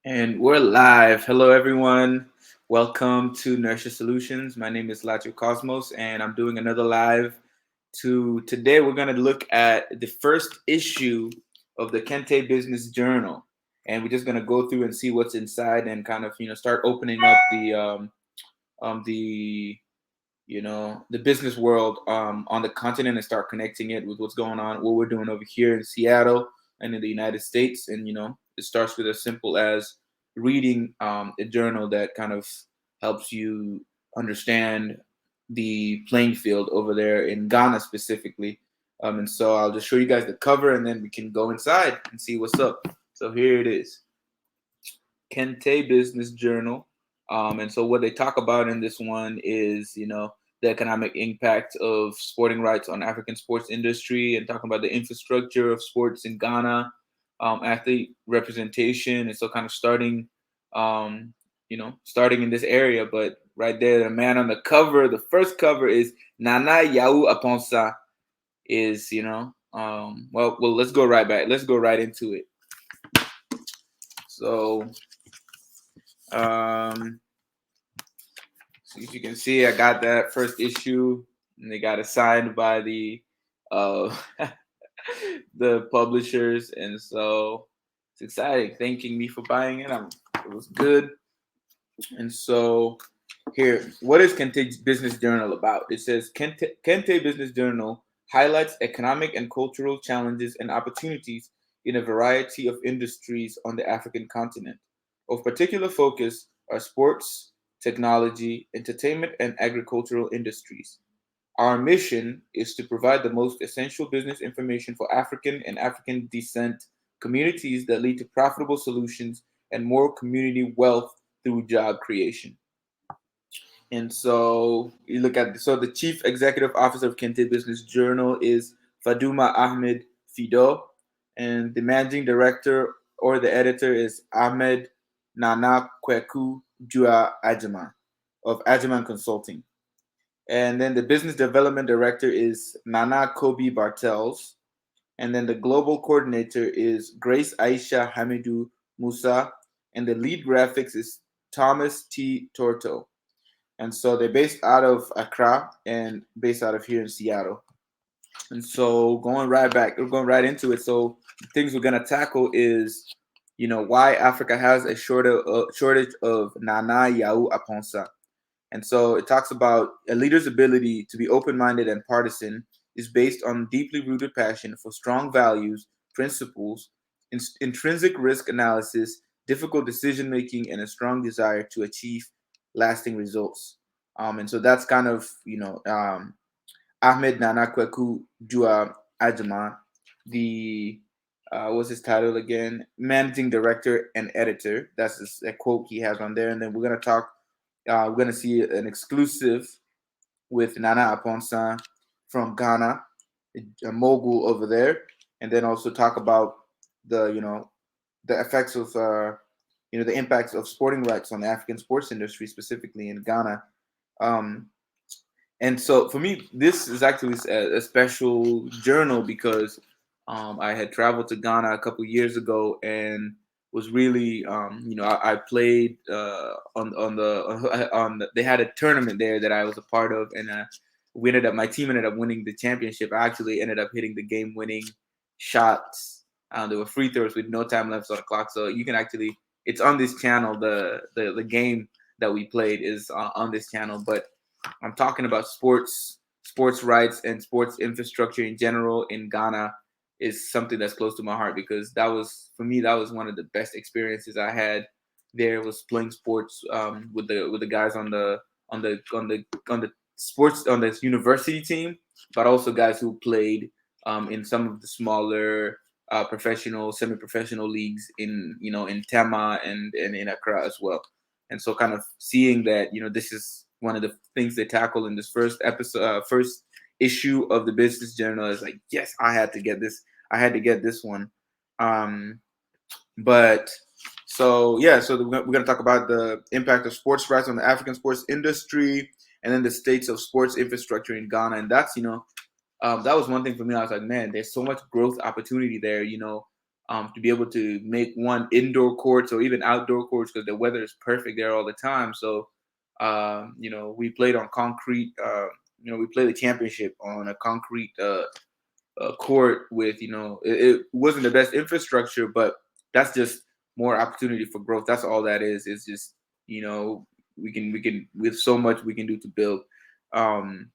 And we're live. Hello, everyone. Welcome to Nurture Solutions. My name is Lacho Cosmos, and I'm doing another live. Today, we're going to look at the first issue of the Kente Business Journal, and we're just going to go through and see what's inside, and kind of start opening up the the business world on the continent, and start connecting it with what's going on, what we're doing over here in Seattle and in the United States. And it starts with as simple as reading a journal that kind of helps you understand the playing field over there in Ghana specifically. And so I'll just show you guys the cover, and then we can go inside and see what's up. So here it is. Kente Business Journal. And so what they talk about in this one is, the economic impact of sporting rights on African sports industry, and talking about the infrastructure of sports in Ghana, athlete representation. And so kind of starting in this area. But right there, the man on the cover, the first cover is Nana Yau Aponsa is, well, let's go right back. Let's go right into it. So, so if you can see, I got that first issue, and they got it signed by uh, the publishers, and so it's exciting. Thanking me for buying it. It was good, and so here, what is Kente Business Journal about? It says Kente Business Journal highlights economic and cultural challenges and opportunities in a variety of industries on the African continent. Of particular focus are sports, technology, entertainment, and agricultural industries. Our mission is to provide the most essential business information for African and African descent communities that lead to profitable solutions and more community wealth through job creation. And so you look at the chief executive officer of Kente Business Journal is Faduma Ahmed Fido, and the managing director or the editor is Ahmed Nana Kweku Jua Ajaman of Ajaman Consulting. And then the business development director is Nana Kobe Bartels. And then the global coordinator is Grace Aisha Hamidou Musa. And the lead graphics is Thomas T. Torto. And so they're based out of Accra and based out of here in Seattle. And so we're going right into it. So the things we're gonna tackle is, why Africa has a shortage of Nana Yau Aponsa. And so it talks about a leader's ability to be open-minded and partisan is based on deeply rooted passion for strong values, principles, intrinsic risk analysis, difficult decision making, and a strong desire to achieve lasting results. And so that's kind of Ahmed Nana Kweku Jua Ajaman, the what's his title again? Managing director and editor. That's a quote he has on there. And then we're gonna talk. We're gonna see an exclusive with Nana Aponsa from Ghana, a mogul over there, and then also talk about the effects of the impacts of sporting rights on the African sports industry, specifically in Ghana. Um, and so for me, this is actually a special journal because I had traveled to Ghana a couple years ago and was really, I played they had a tournament there that I was a part of, and my team ended up winning the championship. I actually ended up hitting the game winning shots. There were free throws with no time left on the clock, so you can actually, it's on this channel. The game that we played is on this channel, but I'm talking about sports rights and sports infrastructure in general in Ghana is something that's close to my heart, because that was one of the best experiences I had there, was playing sports with the guys on the sports on this university team, but also guys who played in some of the smaller professional, semi-professional leagues in Tema and in Accra as well. And so kind of seeing that, this is one of the things they tackle in this first episode, first issue of the business journal, is like, yes, I had to get this. I had to get this one. But so yeah, so we're going to talk about the impact of sports rights on the African sports industry, and then the states of sports infrastructure in Ghana. And that's that was one thing for me. I was like, man, there's so much growth opportunity there. to be able to make one indoor courts or even outdoor courts because the weather is perfect there all the time. So, we played on concrete. We played the championship on a concrete court with, it wasn't the best infrastructure, but that's just more opportunity for growth. That's all that is. It's just, you know, we can with so much we can do to build. Um,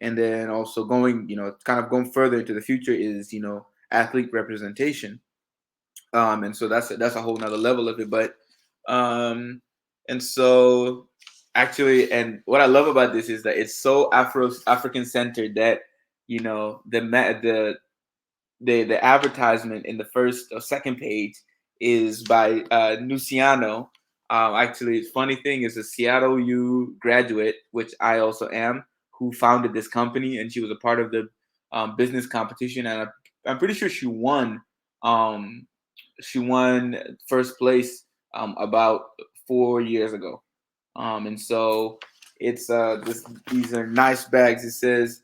and then also going, kind of going further into the future is, athlete representation. And so that's a whole nother level of it. But and so actually, and what I love about this is that it's so African centered that, the advertisement in the first or second page is by Luciano. Actually, funny thing is a Seattle U graduate, which I also am, who founded this company, and she was a part of the business competition, and I'm pretty sure she won. Um, she won first place about 4 years ago, and so it's these are nice bags. It says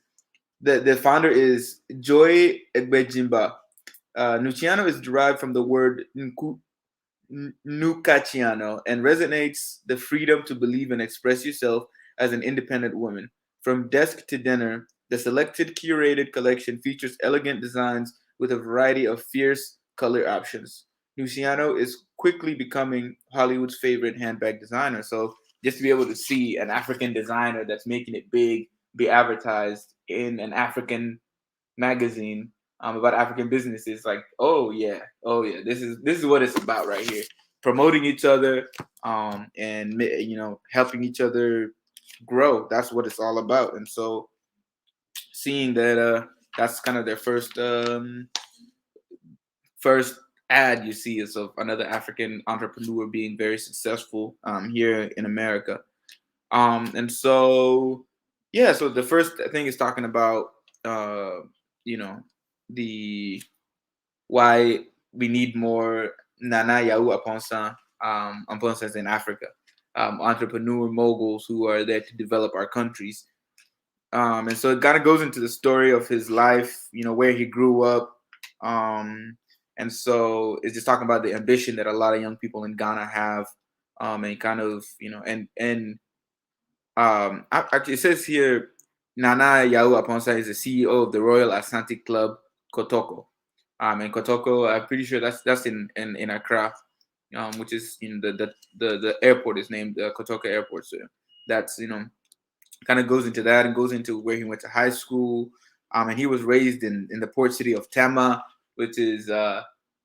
the founder is Joy Egbejimba. Nuciano is derived from the word Nucaciano and resonates the freedom to believe and express yourself as an independent woman. From desk to dinner, the selected curated collection features elegant designs with a variety of fierce color options. Luciano is quickly becoming Hollywood's favorite handbag designer. So just to be able to see an African designer that's making it big be advertised in an African magazine about African businesses. Like, oh yeah, this is what it's about right here. Promoting each other, and helping each other grow. That's what it's all about. And so, seeing that that's kind of their first ad you see is of another African entrepreneur being very successful here in America. And so, yeah, so the first thing is talking about, you know, the why we need more Nana Yahoo Aponsa in Africa, entrepreneur moguls who are there to develop our countries. And so it kind of goes into the story of his life, where he grew up. And so it's just talking about the ambition that a lot of young people in Ghana have, and kind of, and actually, it says here Nana Yao Aponsa is the CEO of the Royal Asante Club, Kotoko. And Kotoko, I'm pretty sure that's in Accra, which is the airport is named Kotoko Airport. So that's kind of goes into that and goes into where he went to high school. And he was raised in the port city of Tema, which is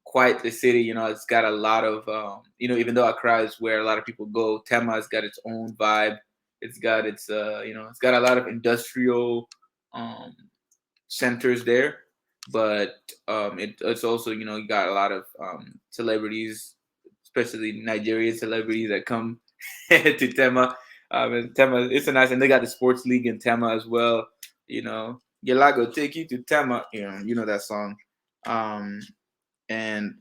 quite the city. It's got a lot of even though Accra is where a lot of people go, Tema has got its own vibe. It's got it's got a lot of industrial um, centers there, but it's also you got a lot of celebrities, especially Nigerian celebrities that come to Tema. And Tema, it's a nice, and they got the sports league in Tema as well. Yalago take you to Tema. You know that song, um, and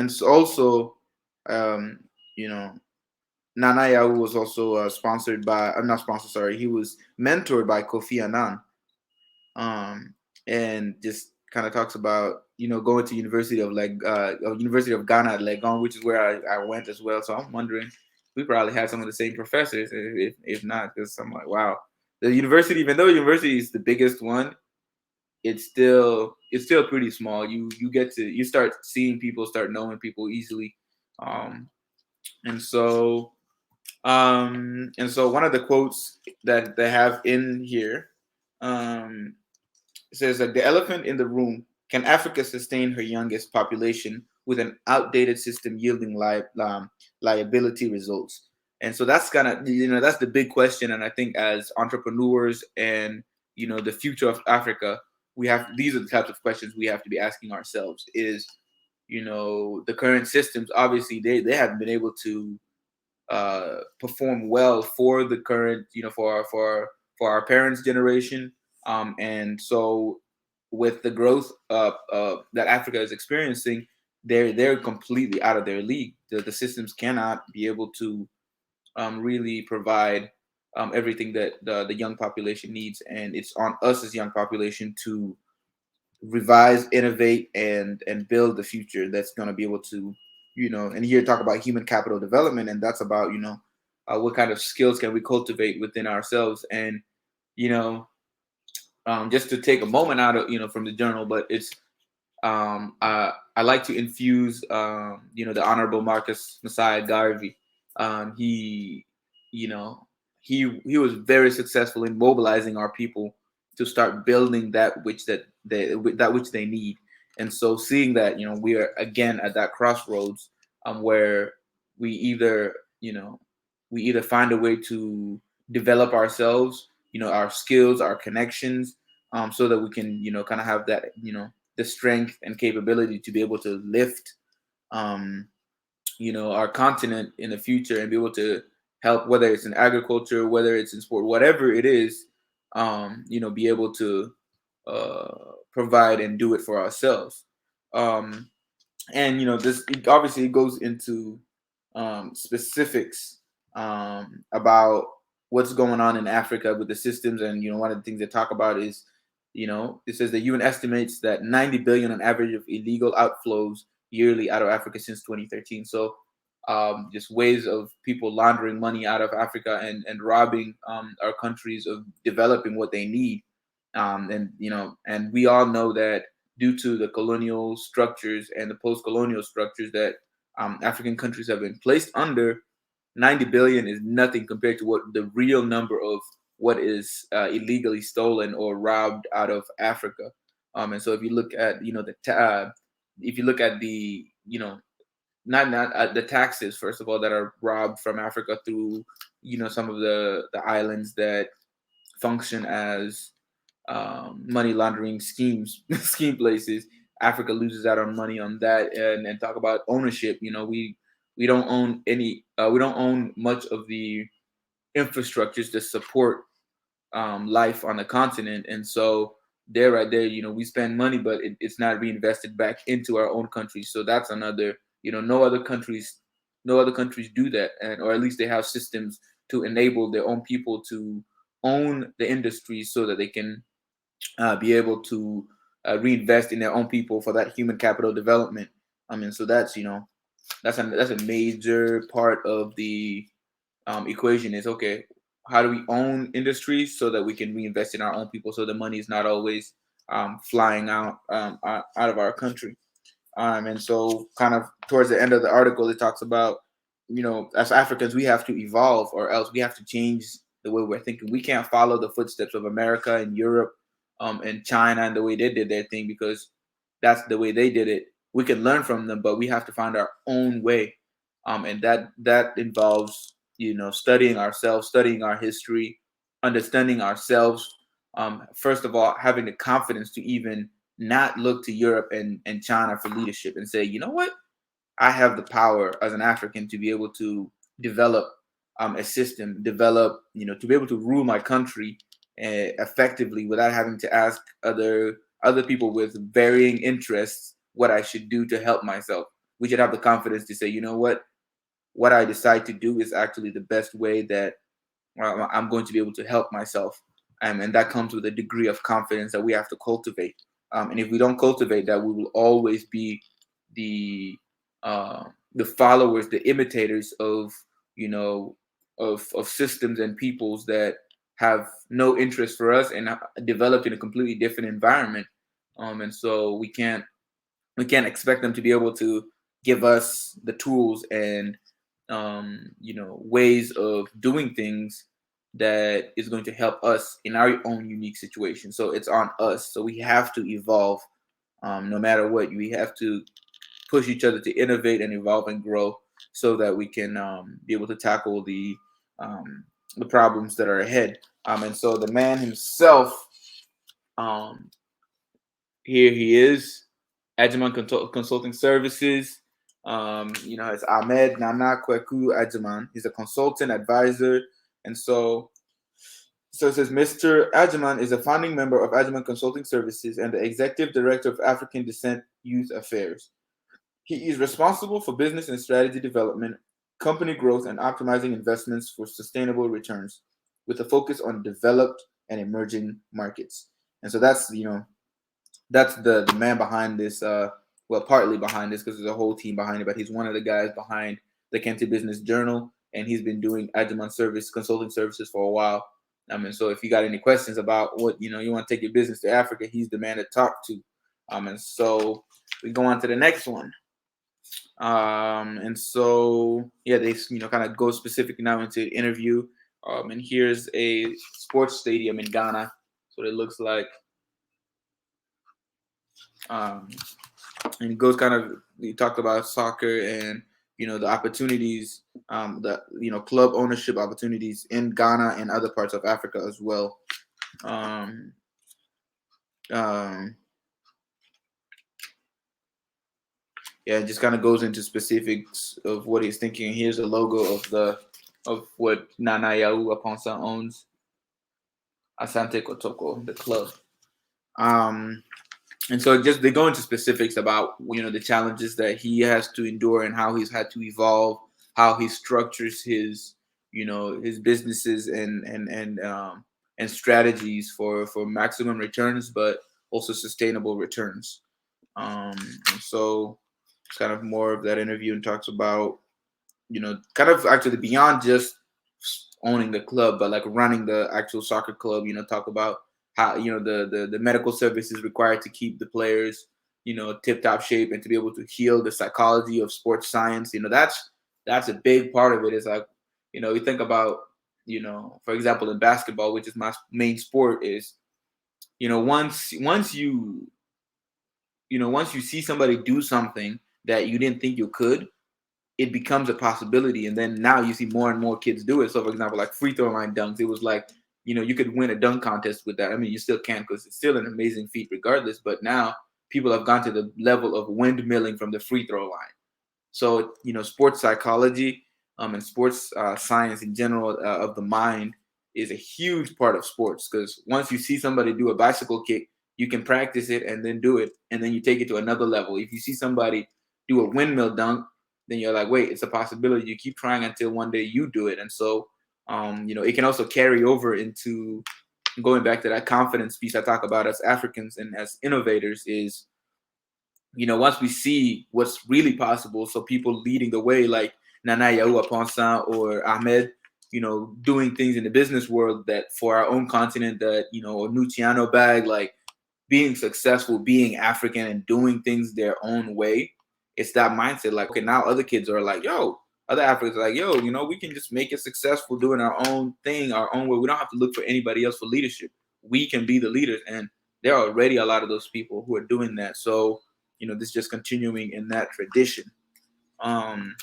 so also, um, you know, Nana Yahoo was also sponsored by. I'm not sponsored. Sorry, he was mentored by Kofi Annan, um, and just kind of talks about going to University of Ghana at Legon, which is where I went as well. So I'm wondering, we probably had some of the same professors, if not, because I'm like, wow, the university, even though the university is the biggest one, it's still pretty small. You start seeing people, start knowing people easily, um, and so one of the quotes that they have in here. Um, It says like the elephant in the room. Can Africa sustain her youngest population with an outdated system yielding liability results? And so that's kind of that's the big question. And I think as entrepreneurs and the future of Africa, these are the types of questions we have to be asking ourselves. Is the current systems, obviously they haven't been able to perform well for the current, for our parents' generation, and so with the growth that Africa is experiencing, they're completely out of their league. The systems cannot be able to really provide everything that the young population needs, and it's on us as young population to revise, innovate, and build the future that's going to be able to, and here talk about human capital development, and that's about, what kind of skills can we cultivate within ourselves. And you know just to take a moment out of, from the journal, but it's I like to infuse, the Honorable Marcus Messiah Garvey. He, you know, he was very successful in mobilizing our people to start building that which they need. And so, seeing that, we are again at that crossroads, where we either, we either find a way to develop ourselves, our skills, our connections, so that we can, kind of have that, the strength and capability to be able to lift, um, our continent in the future, and be able to help, whether it's in agriculture, whether it's in sport, whatever it is, be able to provide and do it for ourselves. Um, and this obviously goes into specifics about what's going on in Africa with the systems. And one of the things they talk about is, it says the UN estimates that 90 billion on average of illegal outflows yearly out of Africa since 2013. So just ways of people laundering money out of Africa, and robbing our countries of developing what they need. And we all know that due to the colonial structures and the post-colonial structures that African countries have been placed under, 90 billion is nothing compared to what the real number of what is illegally stolen or robbed out of Africa. And so if you look at, if you look at the, not the taxes, first of all, that are robbed from Africa through, some of the islands that function as money laundering schemes, scheme places. Africa loses out on money on that. And talk about ownership. We don't own any. We don't own much of the infrastructures to support life on the continent. And so there, right there, we spend money, but it's not reinvested back into our own country. So that's another. No other countries do that, and or at least they have systems to enable their own people to own the industry so that they can be able to reinvest in their own people for that human capital development. I mean, so that's, that's a major part of the equation. Is okay, how do we own industries so that we can reinvest in our own people, so the money is not always flying out of our country. And so, kind of towards the end of the article, it talks about, as Africans, we have to evolve, or else we have to change the way we're thinking. We can't follow the footsteps of America and Europe, and China, and the way they did their thing, because that's the way they did it. We can learn from them, but we have to find our own way. And that involves, studying ourselves, studying our history, understanding ourselves. First of all, having the confidence to even not look to Europe and China for leadership, and say, you know what, I have the power as an African to be able to develop a system, to be able to rule my country effectively without having to ask other people with varying interests what I should do to help myself. We should have the confidence to say, you know what I decide to do is actually the best way that I'm going to be able to help myself. And that comes with a degree of confidence that we have to cultivate. And if we don't cultivate that, we will always be the the followers, the imitators of, of systems and peoples that have no interest for us, and developed in a completely different environment. And so we can't expect them to be able to give us the tools and ways of doing things that is going to help us in our own unique situation. So it's on us. So we have to evolve, no matter what. We have to push each other to innovate and evolve and grow, so that we can be able to tackle the problems that are ahead. And so the man himself, um, here he is, Advertisement Consulting Services. It's Ahmed Nana Kweku Adjaman. He's a consultant advisor. And so it says Mr. Adjaman is a founding member of Adjaman Consulting Services and the executive director of African Descent Youth Affairs. He is responsible for business and strategy development, company growth, and optimizing investments for sustainable returns, with a focus on developed and emerging markets. And so that's, that's the man behind this. Well, partly behind this because there's a whole team behind it, but he's one of the guys behind the Kente Business Journal, and he's been doing Advertisement service consulting services for a while. So if you got any questions about what you want to take your business to Africa, he's the man to talk to. And so we go on to the next one. And so yeah, they kind of go specific now into interview. And here's a sports stadium in Ghana. So it looks like. Um, and he goes kind of he talked about soccer and the opportunities, the club ownership opportunities in Ghana and other parts of Africa as well. Um, um, yeah, it just kind of goes into specifics of what he's thinking. Here's a logo of what Nana Yahoo Aponsa owns, Asante Kotoko, the club. Um, and so just they go into specifics about the challenges that he has to endure and how he's had to evolve, how he structures his his businesses and strategies for maximum returns, but also sustainable returns. And so it's kind of more of that interview and talks about kind of actually beyond just owning the club, but like running the actual soccer club. Talk about how the medical services required to keep the players tip top shape and to be able to heal the psychology of sports science. That's a big part of it. Is like you think about for example in basketball, which is my main sport, is once you see somebody do something that you didn't think you could, it becomes a possibility. And then now you see more and more kids do it. So, for example, like free throw line dunks, it was like, you could win a dunk contest with that. I mean, you still can because it's still an amazing feat regardless. But now people have gone to the level of windmilling from the free throw line. So, sports psychology and sports science in general of the mind is a huge part of sports because once you see somebody do a bicycle kick, you can practice it and then do it. And then you take it to another level. If you see somebody do a windmill dunk, then you're like, wait, it's a possibility. You keep trying until one day you do it. And so, it can also carry over into going back to that confidence piece I talk about as Africans and as innovators is, once we see what's really possible, so people leading the way like Nana Yahu Aponsa or Ahmed, doing things in the business world that for our own continent that, or Nuciano Bag, like being successful, being African and doing things their own way. It's that mindset. Like, okay, now other kids are like, yo, other Africans are like, yo, we can just make it successful doing our own thing, our own way. We don't have to look for anybody else for leadership. We can be the leaders. And there are already a lot of those people who are doing that. So, this is just continuing in that tradition. Um,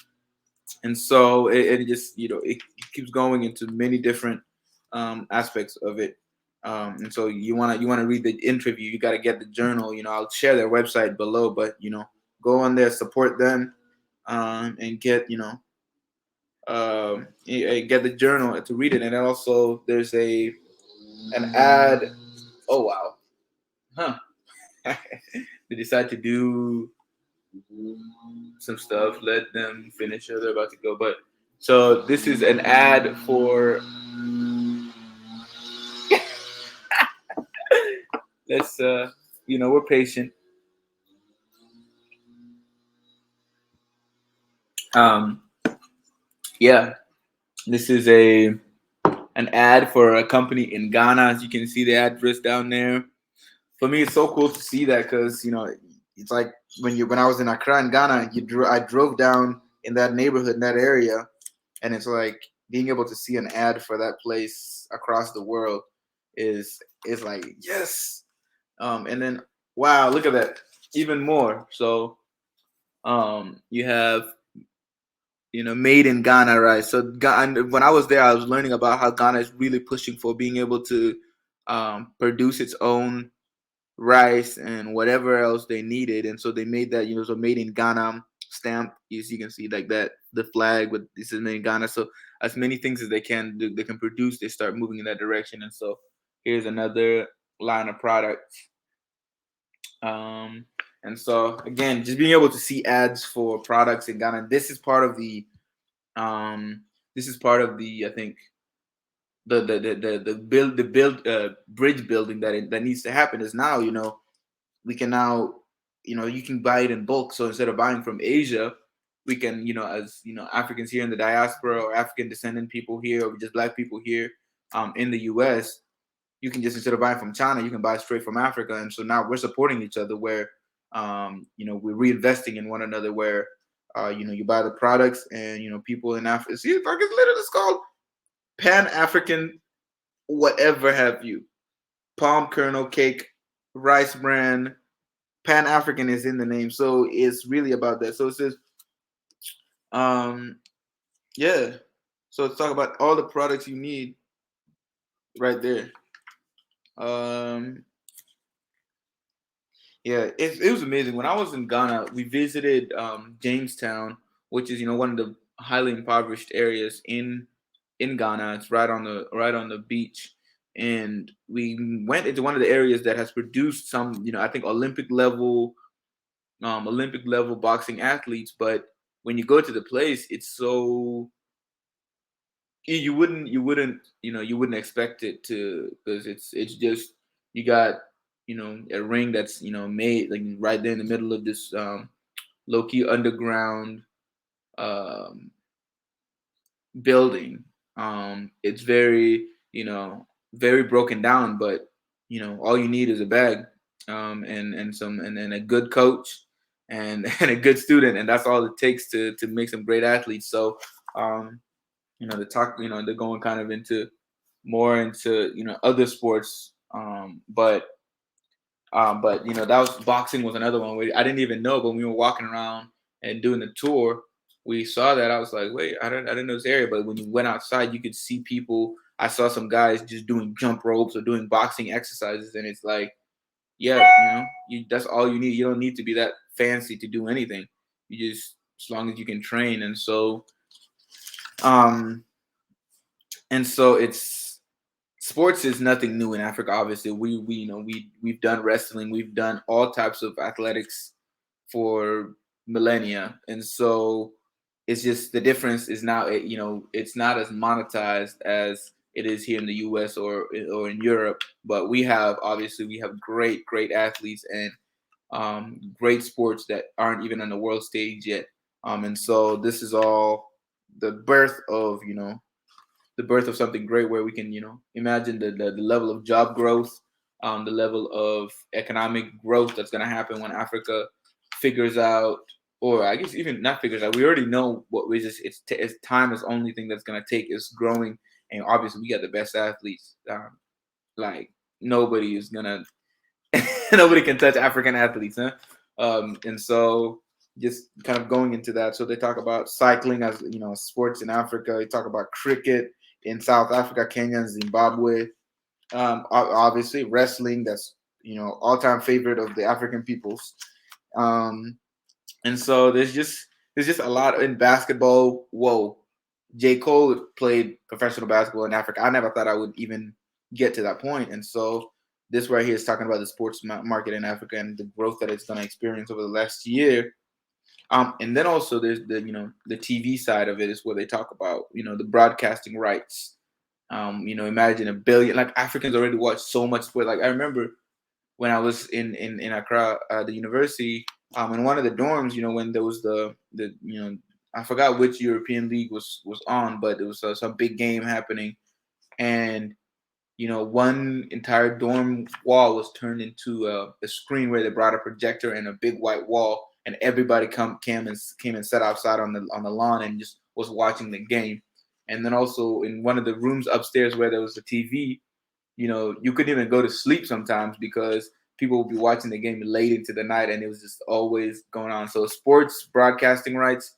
and so it just, it keeps going into many different aspects of it. And so you wanna read the interview, you got to get the journal. I'll share their website below, but go on there, support them, and get get the journal to read it. And then also there's an ad. Oh wow, huh? They decide to do some stuff. Let them finish, or they're about to go. But so this is an ad for. Let's we're patient. Um, yeah, this is an ad for a company in Ghana. As you can see the address down there. For me, it's so cool to see that because it's like when I was in Accra in Ghana, I drove down in that neighborhood in that area, and it's like being able to see an ad for that place across the world is like yes. And then wow, look at that, even more. So you have made in Ghana, right? So when I was there, I was learning about how Ghana is really pushing for being able to produce its own rice and whatever else they needed, and so they made that so made in Ghana stamp. As you can see, like that, the flag with this is made in Ghana. So as many things as they can do, they can produce, they start moving in that direction. And so here's another line of products. Um, and so again, just being able to see ads for products in Ghana. This is part of the I think the build bridge building that needs to happen is now we can now, you can buy it in bulk. So instead of buying from Asia, we can, as Africans here in the diaspora, or African descendant people here, or just Black people here in the U.S., you can just, instead of buying from China, you can buy straight from Africa. And so now we're supporting each other, where we're reinvesting in one another, where you buy the products, and people in Africa, see, like, it's literally, it's called Pan African whatever have you, palm kernel cake, rice bran. Pan African is in the name, so it's really about that. So it says, um, yeah. So let's talk about all the products you need right there. Um, yeah, it was amazing. When I was in Ghana, we visited Jamestown, which is one of the highly impoverished areas in Ghana. It's right on the beach, and we went into one of the areas that has produced some, I think Olympic level boxing athletes. But when you go to the place, it's so, you wouldn't expect it to, because it's just, you got a ring that's made like right there in the middle of this low key underground um building. It's very, very broken down, but all you need is a bag, and a good coach, and and a good student, and that's all it takes to make some great athletes. So um the talk, they're going kind of into more into other sports, but that was, boxing was another one where I didn't even know, but when we were walking around and doing the tour, we saw that. I was like, wait, I didn't know this area. But when you went outside, you could see people. I saw some guys just doing jump ropes or doing boxing exercises, and it's like, yeah, that's all you need. You don't need to be that fancy to do anything. You just, as long as you can train. Um and so it's sports is nothing new in Africa. Obviously, we've done wrestling, we've done all types of athletics for millennia, and so it's just, the difference is now, it's not as monetized as it is here in the U.S. or in Europe. But we have great athletes, and great sports that aren't even on the world stage yet. And so this is all the birth of something great, where we can imagine the level of job growth, the level of economic growth that's going to happen when Africa figures out, or I guess even not figures out, we already know what we just, it's time is the only thing that's going to take is growing. And obviously we got the best athletes, like nobody is gonna nobody can touch African athletes, huh? And so just kind of going into that. So they talk about cycling as sports in Africa. They talk about cricket in South Africa, Kenya, and Zimbabwe. Obviously wrestling, that's all-time favorite of the African peoples. Um, and so there's just a lot in basketball. Whoa, J. Cole played professional basketball in Africa. I never thought I would even get to that point. And so this right here is talking about the sports market in Africa and the growth that it's going to experience over the last year. And then also there's the TV side of it, is where they talk about the broadcasting rights. Imagine a billion, like, Africans already watch so much sport. Like, I remember when I was in Accra, the university, in one of the dorms, when there was the I forgot which European league was on, but it was some big game happening, and one entire dorm wall was turned into a screen, where they brought a projector and a big white wall, and everybody came and sat outside on the lawn and just was watching the game. And then also in one of the rooms upstairs where there was a TV, you couldn't even go to sleep sometimes, because people would be watching the game late into the night, and it was just always going on. So sports broadcasting rights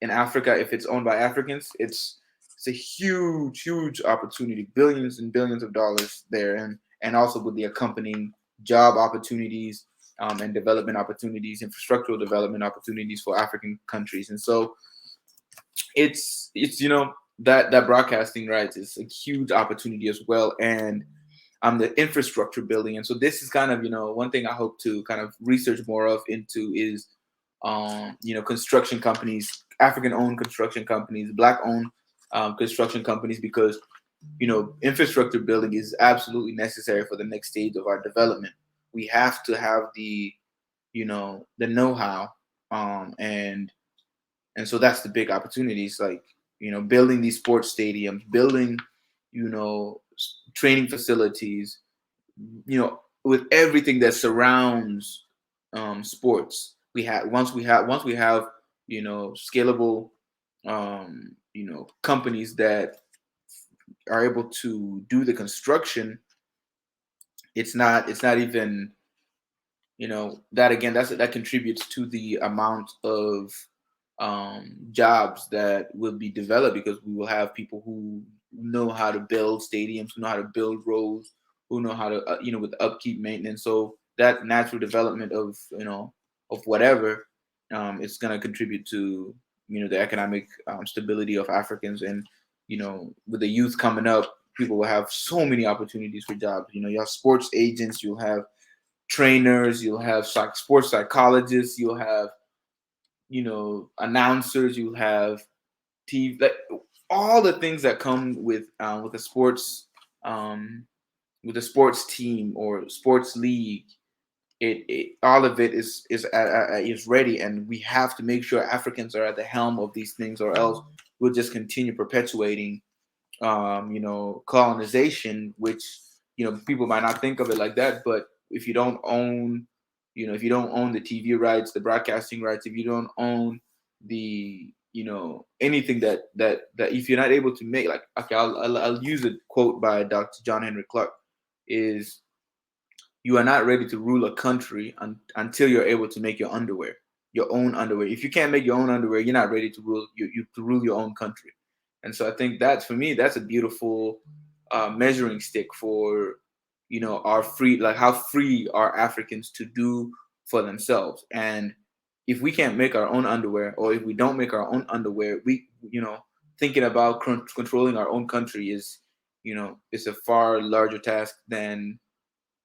in Africa, if it's owned by Africans, it's a huge opportunity, billions and billions of dollars there, and also with the accompanying job opportunities, and development opportunities, infrastructural development opportunities for African countries. And so it's that broadcasting rights is a huge opportunity as well, and the infrastructure building. And so this is kind of one thing I hope to kind of research more of into is construction companies, African owned construction companies, Black owned construction companies, because infrastructure building is absolutely necessary for the next stage of our development. we have to have the, the know-how, and so that's the big opportunities, like, building these sports stadiums, building, training facilities, with everything that surrounds, sports. Once we have, scalable, companies that are able to do the construction. It's not even, that again, that contributes to the amount of, jobs that will be developed, because we will have people who know how to build stadiums, who know how to build roads, who know how to, with upkeep, maintenance. So that natural development of, of whatever, it's going to contribute to, the economic, stability of Africans. And with the youth coming up, people will have so many opportunities for jobs. You have sports agents, you'll have trainers, you'll have sports psychologists, you'll have, announcers, you'll have TV, like all the things that come with a sports, um, with a sports team or sports league. It all of it is ready, and we have to make sure Africans are at the helm of these things, or else we'll just continue perpetuating, colonization, which, people might not think of it like that, but if you don't own, if you don't own the TV rights, the broadcasting rights, if you don't own the, anything that if you're not able to make, like, okay, I'll use a quote by Dr. John Henry Clark, is, you are not ready to rule a country until you're able to make your own underwear. If you can't make your own underwear, you're not ready to rule your own country. And so I think that's, for me, that's a beautiful, measuring stick for, our free, like how free are Africans to do for themselves. And if we can't make our own underwear, or if we don't make our own underwear, we, thinking about controlling our own country is, it's a far larger task than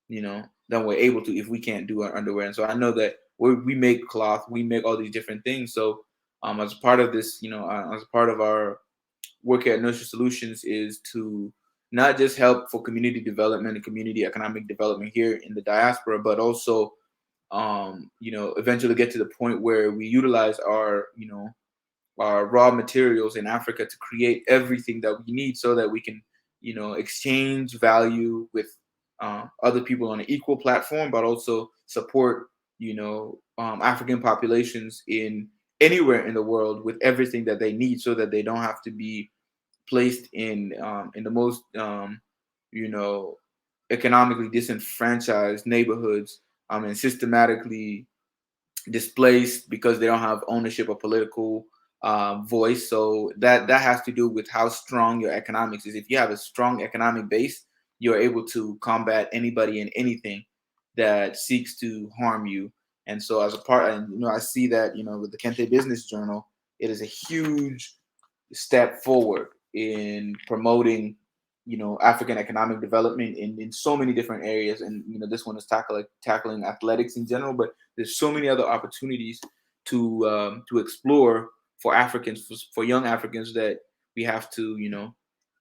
we're able to, if we can't do our underwear. And so I know that we make cloth, we make all these different things. So, as part of this, as part of our work here at Nurture Solutions, is to not just help for community development and community economic development here in the diaspora, but also, eventually get to the point where we utilize our raw materials in Africa to create everything that we need, so that we can, exchange value with, other people on an equal platform, but also support, African populations in anywhere in the world with everything that they need, so that they don't have to be placed in the most, you know, economically disenfranchised neighborhoods, and systematically displaced because they don't have ownership or political, voice. So that has to do with how strong your economics is. If you have a strong economic base, you're able to combat anybody and anything that seeks to harm you. And so, as a part, and I see that, with the Kente Business Journal, it is a huge step forward in promoting, African economic development in so many different areas. And this one is tackling athletics in general, but there's so many other opportunities to explore for Africans, for young Africans, that we have to,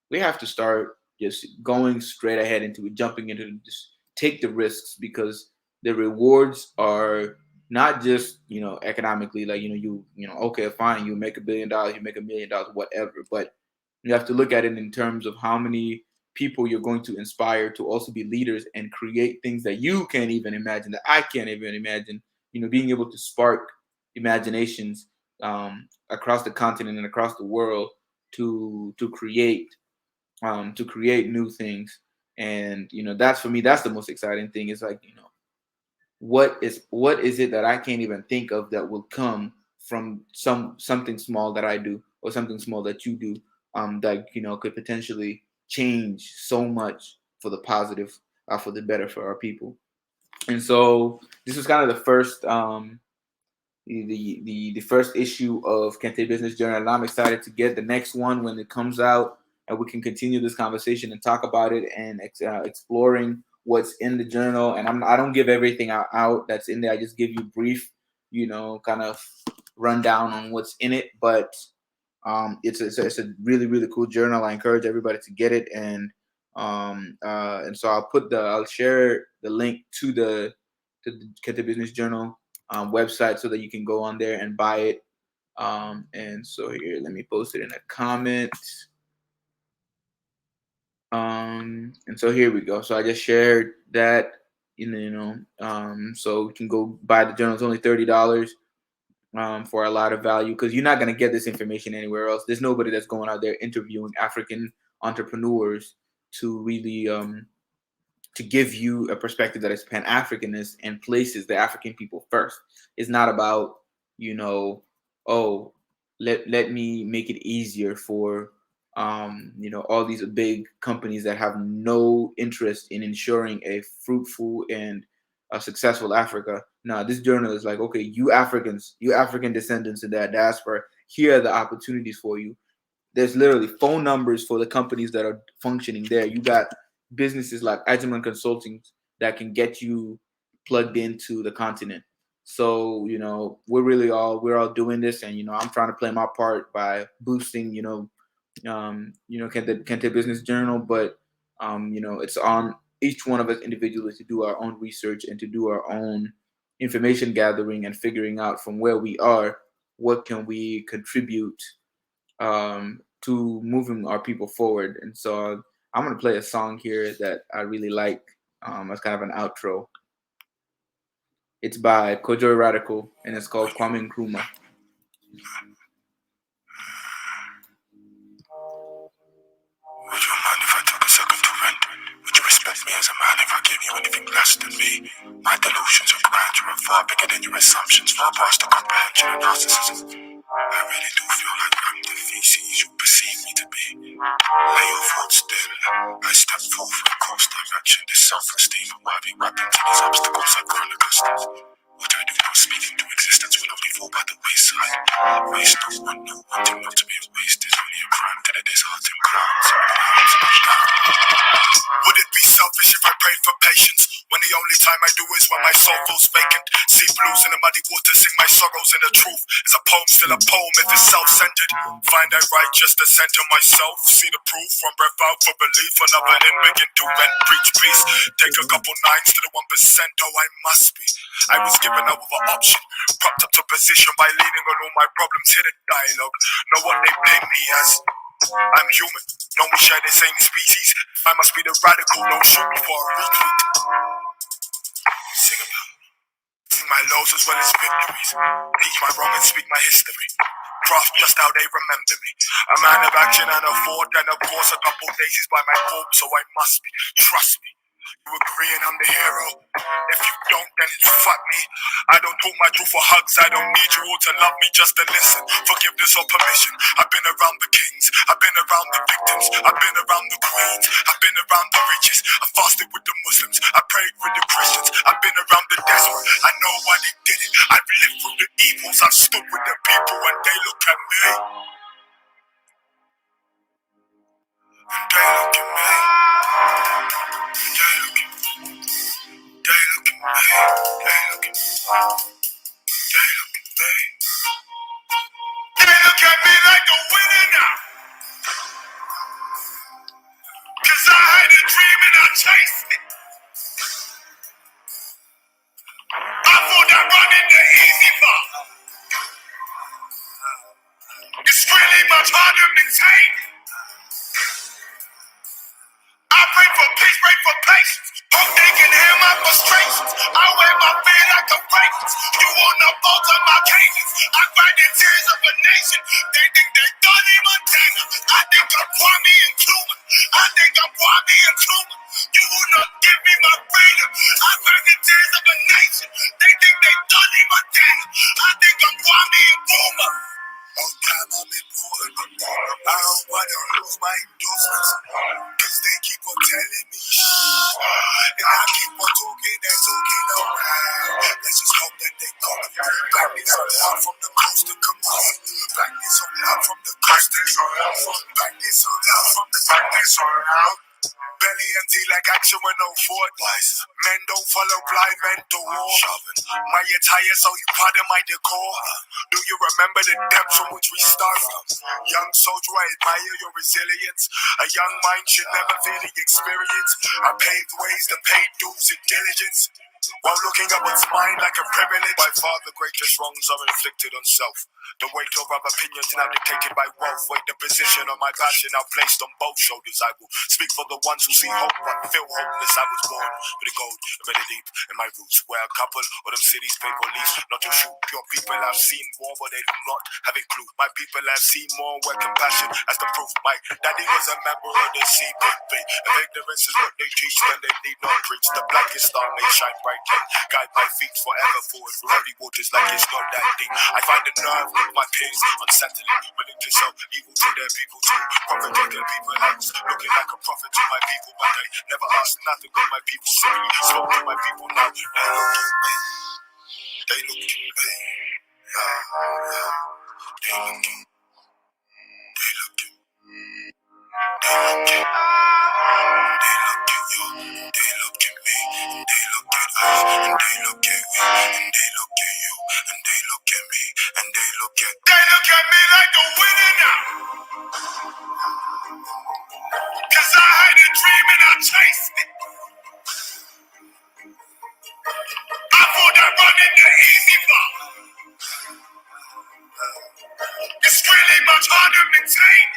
we have to start just going straight ahead into it, jumping into it, just take the risks, because the rewards are not just, economically, like, okay, fine, you make $1 billion, you make $1 million, whatever, but you have to look at it in terms of how many people you're going to inspire to also be leaders and create things that you can't even imagine, that I can't even imagine. Being able to spark imaginations, across the continent and across the world, to create new things. And that's, for me, that's the most exciting thing. Is like, what is it that I can't even think of that will come from something small that I do, or something small that you do, that could potentially change so much for the positive, for the better, for our people. And so this was kind of the first, the first issue of Kente Business Journal, and I'm excited to get the next one when it comes out, and we can continue this conversation and talk about it, and exploring what's in the journal. And I don't give everything out that's in there. I just give you brief, kind of rundown on what's in it. But it's a really, really cool journal. I encourage everybody to get it, and And so I'll share the link to the Kente Business Journal website so that you can go on there and buy it. And so here, let me post it in a comment. And so here we go. So I just shared that, so you can go buy the journal. It's only $30 for a lot of value, because you're not going to get this information anywhere else. There's nobody that's going out there interviewing African entrepreneurs to really to give you a perspective that is pan-Africanist and places the African people first. It's not about, oh, let me make it easier for all these big companies that have no interest in ensuring a fruitful and a successful Africa. No, this journal is like, okay, you Africans, you African descendants in that diaspora, here are the opportunities for you. There's literally phone numbers for the companies that are functioning there. You got businesses like Advertisement Consulting that can get you plugged into the continent. So, we're all doing this, and I'm trying to play my part by boosting, Kente Business Journal, but it's on each one of us individually to do our own research and to do our own information gathering and figuring out from where we are, what can we contribute to moving our people forward. And so I'm gonna play a song here that I really like as kind of an outro. It's by Kojoy Radical, and it's called Kwame Nkrumah. Would you mind if I took a second to vent? Would you respect me as a man if I give you anything less than me? My delusions of grandeur are far bigger than your assumptions, far past the comprehension of narcissism. I really do feel like I'm the feces you perceive me to be. Lay your thoughts still. I step forth from course direction. This self-esteem of why be rapping to these obstacles I've grown accustomed. What I do not speak into existence will only fall by the wayside. Waste no one, no wanting not to be a waste is only a crime that it is heart and clouds. Would it be selfish if I prayed for patience when the only time I do is when my soul feels vacant? See blues in the muddy water, sing my sorrows in the truth. Is a poem still a poem if it's self-centered? Find I write just to center myself. See the proof from breath out for belief. Another in begin to rent, preach peace. Take a couple nines to the 1%. Oh, I must be. I was given over an option, propped up to position by leaning on all my problems. Hear the dialogue. Know what they pay me as. I'm human. No, we share the same species. I must be the radical. Don't shoot me for a retweet. Sing about. Sing my lows as well as victories. Teach my wrong and speak my history. Craft just how they remember me. A man of action and a thought, and of course a couple daisies by my corpse, so I must be. Trust me. You agree and I'm the hero. If you don't, then fuck me. I don't talk my truth for hugs. I don't need you all to love me, just to listen. Forgiveness or permission. I've been around the kings. I've been around the victims. I've been around the queens. I've been around the riches. I fasted with the Muslims. I prayed with the Christians. I've been around the desperate. I know why they did it. I've lived through the evils. I've stood with the people and they look at me. And they look at me. They look at me. They look at me, they look at me, they look at me. They look at me like a winner now. Cause I had a dream and I chased it. I thought that running the easy part. It's really much harder to maintain. I pray for peace, pray for patience. Hope they can hear my frustrations. I wear my fear like a fragrance. You wanna bolt on my cages. I cry the tears of a nation. They think they done in Montana. I think I'm Kwame Nkrumah. I think I'm Kwame Nkrumah. You will not give me my freedom. I cry the tears of a nation. They think they done in Montana. I think I'm Kwame Nkrumah. Oh, time I'm important. I hope I don't lose my endorsements. Cause they keep on telling me shh. And I keep on talking and talking around. Let's just hope that they come. Blackness on loud from the coast to come on. Blackness on loud from the coast to come on. Blackness on loud from the blackness on loud. belly empty like action with no force. Men don't follow blind men to war. My attire so you pardon my decor. Do you remember the depths from which we start from? Young soldier, I admire your resilience. A young mind should never fear the experience. I paved ways to pay dues and diligence. While looking up what's mine like a privilege. By far the greatest wrongs are inflicted on self. The weight of our opinions now dictated by wealth. Weight the position of my passion now placed on both shoulders. I will speak for the ones who see hope but feel hopeless. I was born with a gold embedded deep in my roots, where a couple of them cities pay police not to shoot. Pure people have seen war, but they do not have a clue. My people have seen more, where compassion as the proof. My daddy was a member of the CPP. If ignorance is what they teach, then they need not preach. The blackest star may shine brightly, guide my feet forever forward through heavy waters like it's not that deep. I find the nerve of my peers unsettling, willing to show evil to their people too. Propagating people else, looking like a prophet to my people, but they never asked nothing of my people. Simply spoke to my people now. They look at me. They look at me. Yeah, yeah. They look at me. They look at me. They look at They look at you. They look at me. They look at us. And they look at we. And they look at you. And they look at me. And they look at me like a winner now. Cause I had a dream and I chased it. I thought I run in the easy bar. It's really much harder to maintain.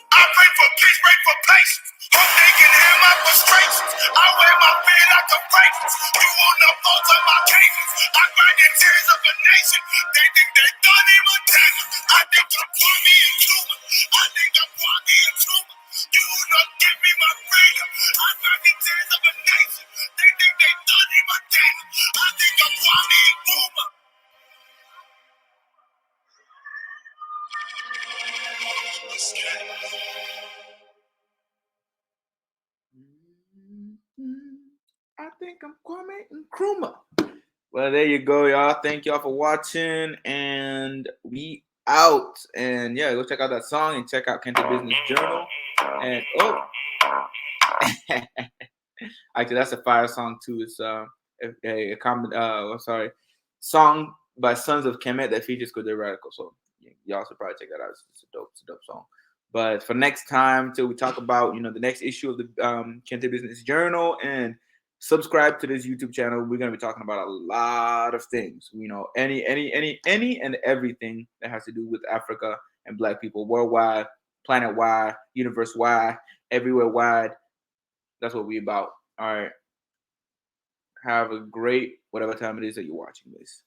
I pray for peace, pray for patience. Hope they can hear my frustrations. I wear my fear like a fragrance. You on the fault of my cadence. I grind in tears of a nation. They think they done in Montana. I think I'm Kwame and Nkrumah. I think I'm Kwame and Nkrumah. You will not give me my freedom. I grind in tears of a nation. They think they done in Montana. I think I'm Kwame and Nkrumah. I think I'm Kwame Nkrumah. Well, there you go, y'all. Thank y'all for watching, and we out. And yeah, go check out that song and check out Kente Business Journal. And actually, that's a fire song too. It's a common song by Sons of Kemet that features Good Radical. So y'all should probably check that out. It's a dope song. But for next time, till we talk about the next issue of the Kente Business Journal, and subscribe to this YouTube channel. We're gonna be talking about a lot of things. Any and everything that has to do with Africa and Black people worldwide, planet wide, universe wide, everywhere wide. That's what we about. All right. Have a great whatever time it is that you're watching this.